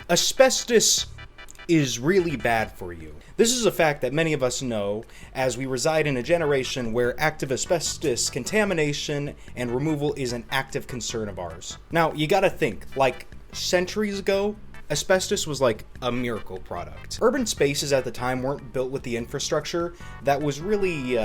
Asbestos is really bad for you. This is a fact that many of us know, as we reside in a generation where active asbestos contamination and removal is an active concern of ours. Now, you gotta think, like, centuries ago, asbestos was like a miracle product. Urban spaces at the time weren't built with the infrastructure that was really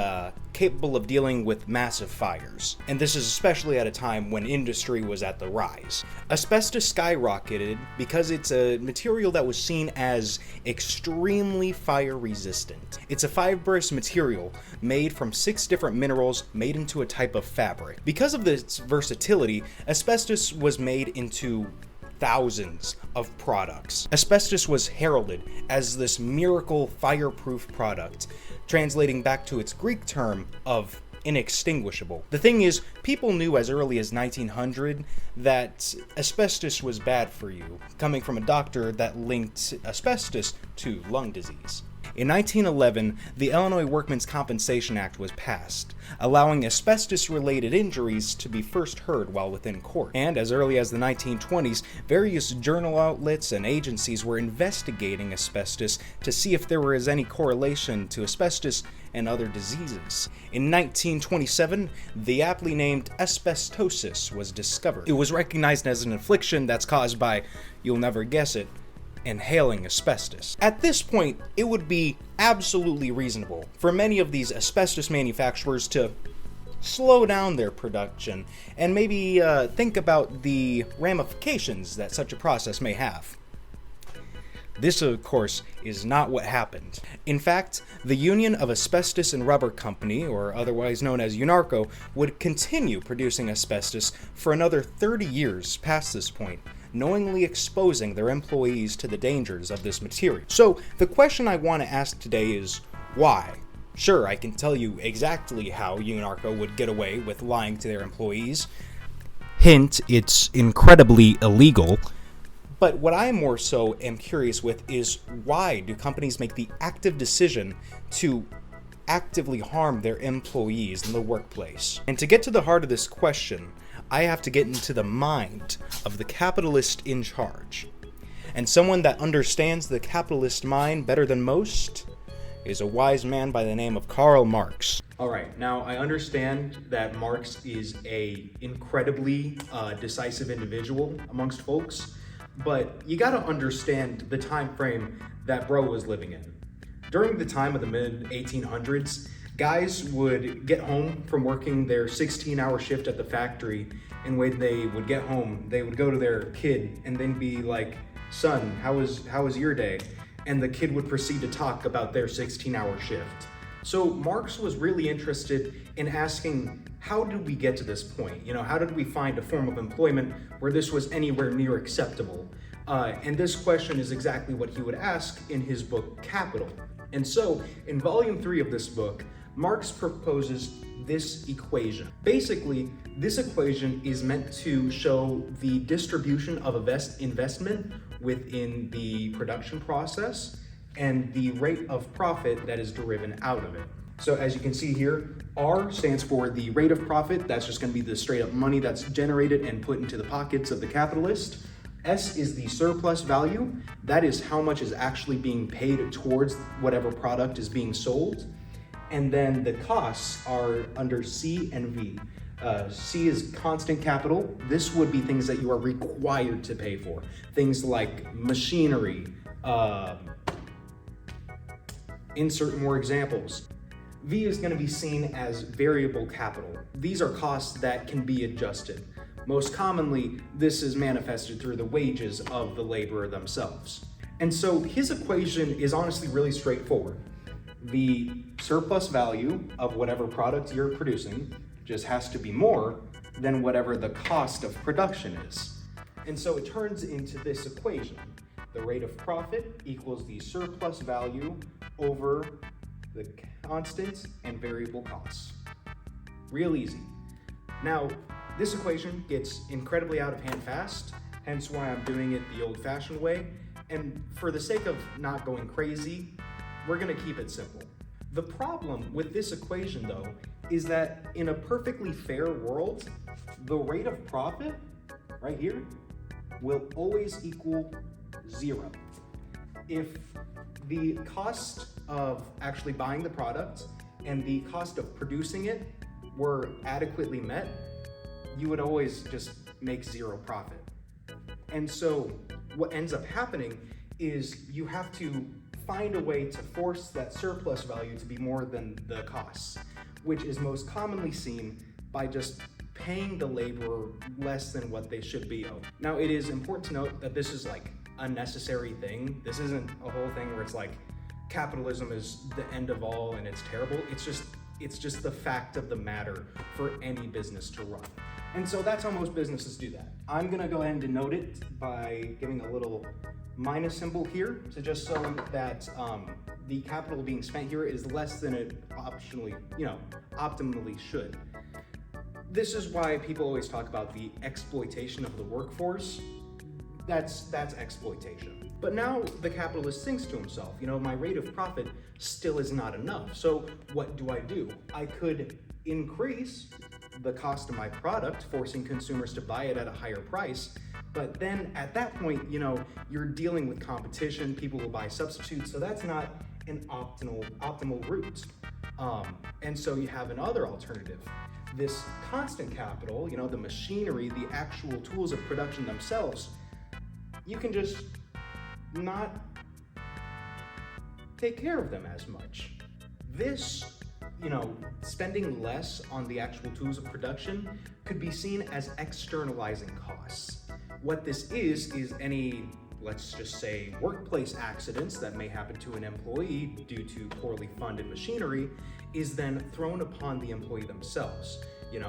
capable of dealing with massive fires. And this is especially at a time when industry was at the rise. Asbestos skyrocketed because it's a material that was seen as extremely fire resistant. It's a fibrous material made from 6 different minerals made into a type of fabric. Because of its versatility, asbestos was made into thousands of products. Asbestos was heralded as this miracle fireproof product, translating back to its Greek term of inextinguishable. The thing is, people knew as early as 1900 that asbestos was bad for you, coming from a doctor that linked asbestos to lung disease. In 1911, the Illinois Workmen's Compensation Act was passed, allowing asbestos-related injuries to be first heard while within court. And as early as the 1920s, various journal outlets and agencies were investigating asbestos to see if there was any correlation to asbestos and other diseases. In 1927, the aptly named asbestosis was discovered. It was recognized as an affliction that's caused by, you'll never guess it, inhaling asbestos. At this point, it would be absolutely reasonable for many of these asbestos manufacturers to slow down their production and maybe think about the ramifications that such a process may have. This, of course, is not what happened. In fact, the Union of Asbestos and Rubber Company, or otherwise known as UNARCO, would continue producing asbestos for another 30 years past this point, knowingly exposing their employees to the dangers of this material. So, the question I want to ask today is, why? Sure, I can tell you exactly how UNARCO would get away with lying to their employees. Hint, it's incredibly illegal. But what I more so am curious with is, why do companies make the active decision to actively harm their employees in the workplace? And to get to the heart of this question, I have to get into the mind of the capitalist in charge. And someone that understands the capitalist mind better than most is a wise man by the name of Karl Marx. Alright, now I understand that Marx is a incredibly decisive individual amongst folks, but you gotta understand the time frame that bro was living in. During the time of the mid-1800s, guys would get home from working their 16-hour shift at the factory, and when they would get home, they would go to their kid and then be like, "Son, how was your day?" And the kid would proceed to talk about their 16-hour shift. So Marx was really interested in asking, how did we get to this point? How did we find a form of employment where this was anywhere near acceptable? And this question is exactly what he would ask in his book, Capital. And so, in volume 3 of this book, Marx proposes this equation. Basically, this equation is meant to show the distribution of investment within the production process and the rate of profit that is derived out of it. So as you can see here, R stands for the rate of profit. That's just going to be the straight up money that's generated and put into the pockets of the capitalist. S is the surplus value. That is how much is actually being paid towards whatever product is being sold. And then the costs are under C and V. C is constant capital. This would be things that you are required to pay for. Things like machinery. Insert more examples. V is going to be seen as variable capital. These are costs that can be adjusted. Most commonly, this is manifested through the wages of the laborer themselves. And so his equation is honestly really straightforward. The surplus value of whatever product you're producing just has to be more than whatever the cost of production is. And so it turns into this equation. The rate of profit equals the surplus value over the constant and variable costs. Real easy. Now, this equation gets incredibly out of hand fast, hence why I'm doing it the old-fashioned way. And for the sake of not going crazy, we're gonna keep it simple. The problem with this equation, though, is that in a perfectly fair world, the rate of profit, right here, will always equal Zero. If the cost of actually buying the product and the cost of producing it were adequately met, you would always just make zero profit. And so what ends up happening is you have to find a way to force that surplus value to be more than the costs, which is most commonly seen by just paying the laborer less than what they should be owed. Now, it is important to note that this is like a necessary thing. This isn't a whole thing where it's like capitalism is the end of all and it's terrible. It's just the fact of the matter for any business to run. And so that's how most businesses do that. I'm gonna go ahead and denote it by giving a little minus symbol here to just so that the capital being spent here is less than it optimally should. This is why people always talk about the exploitation of the workforce. That's exploitation. But now the capitalist thinks to himself, my rate of profit still is not enough. So what do? I could increase the cost of my product, forcing consumers to buy it at a higher price. But then at that point, you're dealing with competition, people will buy substitutes, so that's not an optimal route. And so you have another alternative. This constant capital, the machinery, the actual tools of production themselves, you can just not take care of them as much. This, spending less on the actual tools of production could be seen as externalizing costs. What this is any, let's just say, workplace accidents that may happen to an employee due to poorly funded machinery is then thrown upon the employee themselves.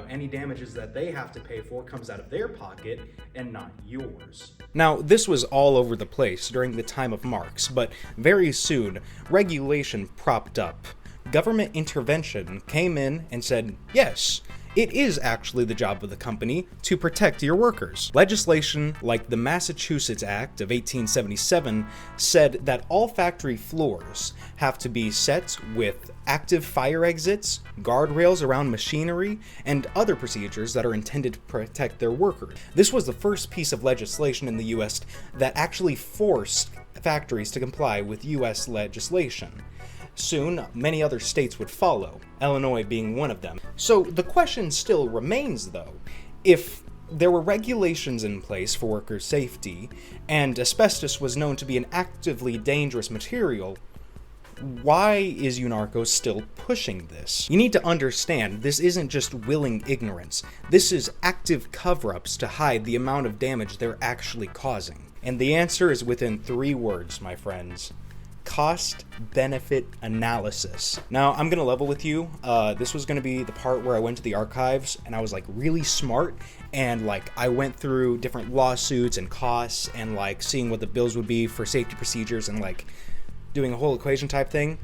Any damages that they have to pay for comes out of their pocket and not yours. Now, this was all over the place during the time of Marx, but very soon, regulation propped up. Government intervention came in and said, yes, it is actually the job of the company to protect your workers. Legislation like the Massachusetts Act of 1877 said that all factory floors have to be set with active fire exits, guardrails around machinery, and other procedures that are intended to protect their workers. This was the first piece of legislation in the US that actually forced factories to comply with US legislation. Soon, many other states would follow, Illinois being one of them. So the question still remains, though, if there were regulations in place for worker safety, and asbestos was known to be an actively dangerous material, why is UNARCO still pushing this? You need to understand, this isn't just willing ignorance. This is active cover-ups to hide the amount of damage they're actually causing. And the answer is within 3 words, my friends. Cost-benefit analysis. Now, I'm gonna level with you. This was gonna be the part where I went to the archives and I was really smart and I went through different lawsuits and costs and seeing what the bills would be for safety procedures and doing a whole equation type thing.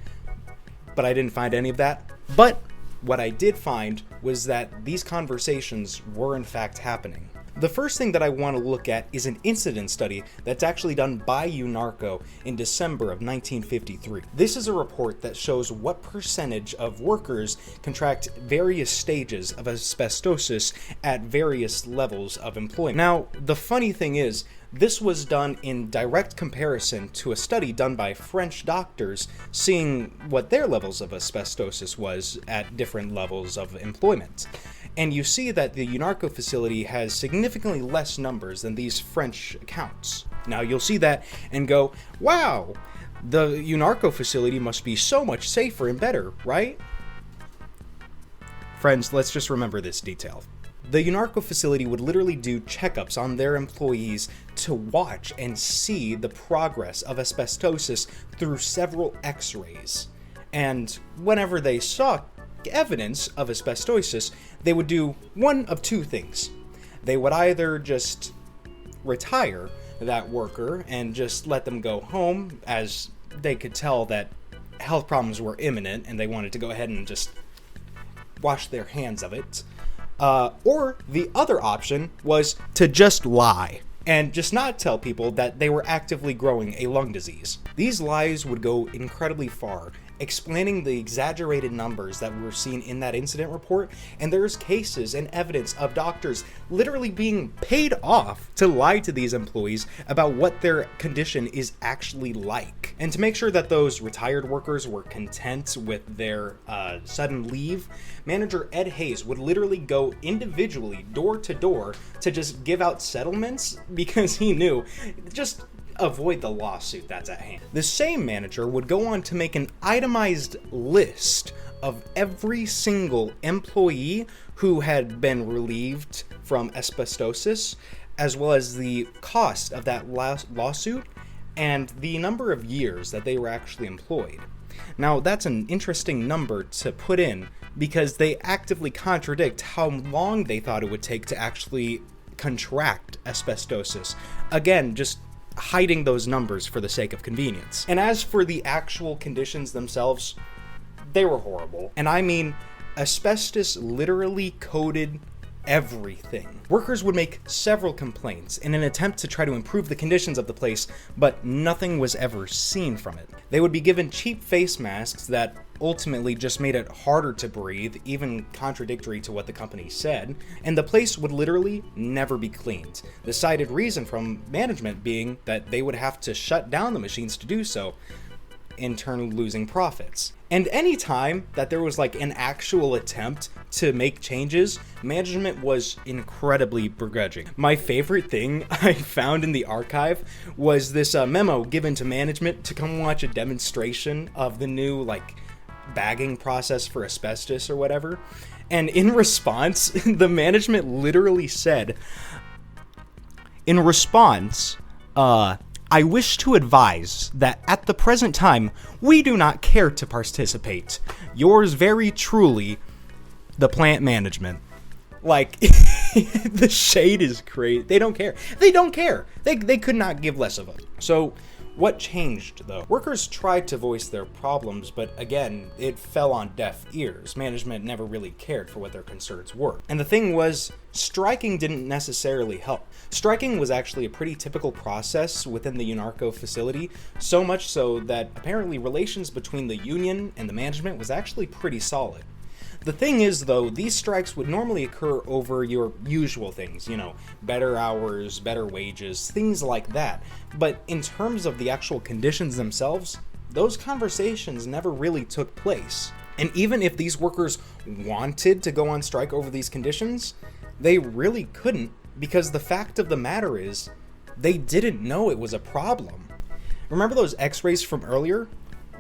But I didn't find any of that. But what I did find was that these conversations were in fact happening. The first thing that I want to look at is an incident study that's actually done by UNARCO in December of 1953. This is a report that shows what percentage of workers contract various stages of asbestosis at various levels of employment. Now, the funny thing is, this was done in direct comparison to a study done by French doctors seeing what their levels of asbestosis was at different levels of employment. And you see that the UNARCO facility has significantly less numbers than these French accounts. Now you'll see that and go, wow, the UNARCO facility must be so much safer and better, right? Friends, let's just remember this detail. The UNARCO facility would literally do checkups on their employees to watch and see the progress of asbestosis through several x-rays. And whenever they saw evidence of asbestosis, they would do one of 2 things. They would either just retire that worker and just let them go home, as they could tell that health problems were imminent and they wanted to go ahead and just wash their hands of it. Or the other option was to just lie and just not tell people that they were actively growing a lung disease. These lies would go incredibly far, explaining the exaggerated numbers that were seen in that incident report, and there's cases and evidence of doctors literally being paid off to lie to these employees about what their condition is actually like. And to make sure that those retired workers were content with their sudden leave, manager Ed Hayes would literally go individually door to door to just give out settlements because he knew just avoid the lawsuit that's at hand. The same manager would go on to make an itemized list of every single employee who had been relieved from asbestosis, as well as the cost of that lawsuit and the number of years that they were actually employed. Now, that's an interesting number to put in because they actively contradict how long they thought it would take to actually contract asbestosis. Again, just hiding those numbers for the sake of convenience. And as for the actual conditions themselves, they were horrible. And I mean, asbestos literally coated everything. Workers would make several complaints in an attempt to try to improve the conditions of the place, but nothing was ever seen from it. They would be given cheap face masks that ultimately just made it harder to breathe, even contradictory to what the company said, and the place would literally never be cleaned. The cited reason from management being that they would have to shut down the machines to do so, in turn losing profits. And any time that there was like an actual attempt to make changes, management was incredibly begrudging. My favorite thing I found in the archive was this memo given to management to come watch a demonstration of the new bagging process for asbestos or whatever. And in response, the management literally said, in response, I wish to advise that at the present time, we do not care to participate. Yours very truly, the plant management. The shade is crazy. They don't care. They don't care. They could not give less of a. So, what changed, though? Workers tried to voice their problems, but again, it fell on deaf ears. Management never really cared for what their concerns were. And the thing was, striking didn't necessarily help. Striking was actually a pretty typical process within the UNARCO facility, so much so that apparently relations between the union and the management was actually pretty solid. The thing is, though, these strikes would normally occur over your usual things, better hours, better wages, things like that. But in terms of the actual conditions themselves, those conversations never really took place. And even if these workers wanted to go on strike over these conditions, they really couldn't, because the fact of the matter is, they didn't know it was a problem. Remember those x-rays from earlier?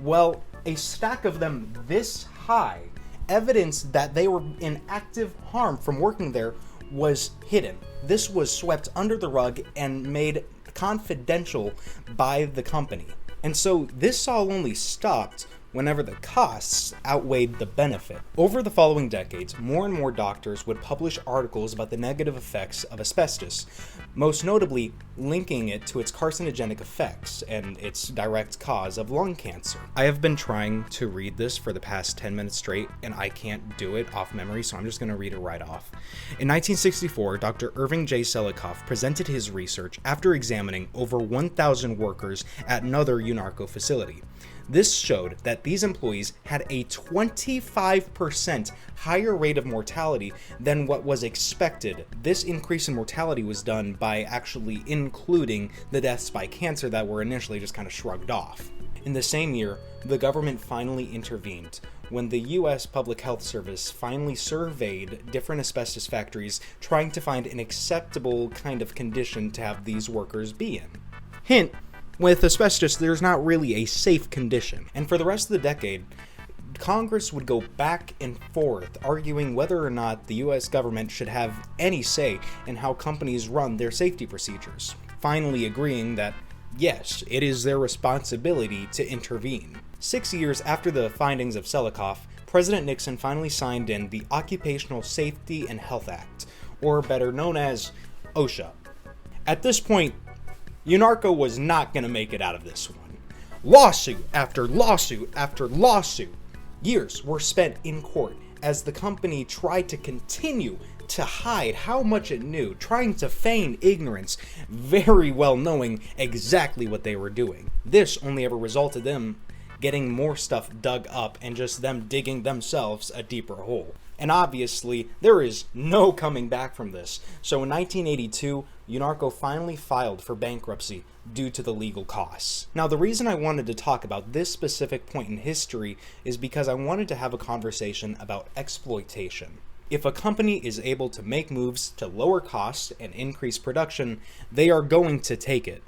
Well, a stack of them this high, evidence that they were in active harm from working there, was hidden. This was swept under the rug and made confidential by the company. And so this all only stopped whenever the costs outweighed the benefit. Over the following decades, more and more doctors would publish articles about the negative effects of asbestos, most notably linking it to its carcinogenic effects and its direct cause of lung cancer. I have been trying to read this for the past 10 minutes straight, and I can't do it off memory, so I'm just going to read it right off. In 1964, Dr. Irving J. Selikoff presented his research after examining over 1,000 workers at another UNARCO facility. This showed that these employees had a 25% higher rate of mortality than what was expected. This increase in mortality was done by actually including the deaths by cancer that were initially just kind of shrugged off. In the same year, the government finally intervened when the U.S. Public Health Service finally surveyed different asbestos factories, trying to find an acceptable kind of condition to have these workers be in. Hint: with asbestos, there's not really a safe condition. And for the rest of the decade, Congress would go back and forth arguing whether or not the US government should have any say in how companies run their safety procedures, finally agreeing that, yes, it is their responsibility to intervene. 6 years after the findings of Selikoff, President Nixon finally signed in the Occupational Safety and Health Act, or better known as OSHA. At this point, UNARCO was not going to make it out of this one. Lawsuit after lawsuit after lawsuit. Years were spent in court as the company tried to continue to hide how much it knew, trying to feign ignorance, very well knowing exactly what they were doing. This only ever resulted in them getting more stuff dug up and just them digging themselves a deeper hole. And obviously, there is no coming back from this. So in 1982, UNARCO finally filed for bankruptcy due to the legal costs. Now, the reason I wanted to talk about this specific point in history is because I wanted to have a conversation about exploitation. If a company is able to make moves to lower costs and increase production, they are going to take it.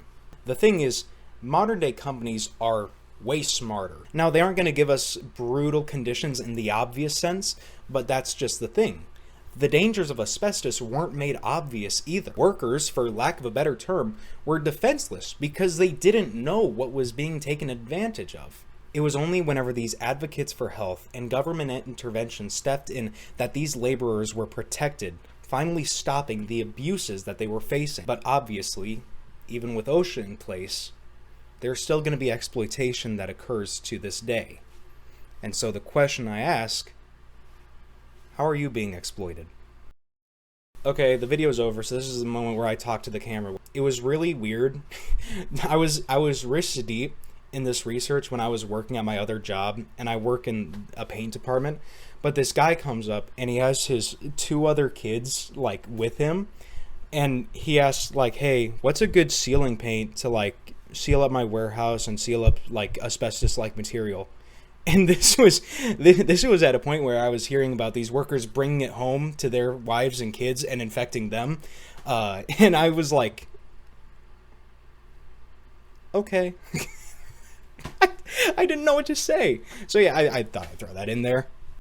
The thing is, modern day companies are way smarter. Now, they aren't going to give us brutal conditions in the obvious sense, but that's just the thing. The dangers of asbestos weren't made obvious either. Workers, for lack of a better term, were defenseless because they didn't know what was being taken advantage of. It was only whenever these advocates for health and government intervention stepped in that these laborers were protected, finally stopping the abuses that they were facing. But obviously, even with OSHA in place, there's still going to be exploitation that occurs to this day. And so the question I ask, how are you being exploited? Okay, the video's over, so this is the moment where I talk to the camera. It was really weird. I was wrist deep in this research when I was working at my other job, and I work in a paint department, but this guy comes up and he has his 2 other kids like with him, and he asks like, hey, what's a good sealing paint to like seal up my warehouse and seal up like asbestos like material? And this was at a point where I was hearing about these workers bringing it home to their wives and kids and infecting them, and I was like, okay. I didn't know what to say. So yeah, I thought I'd throw that in there.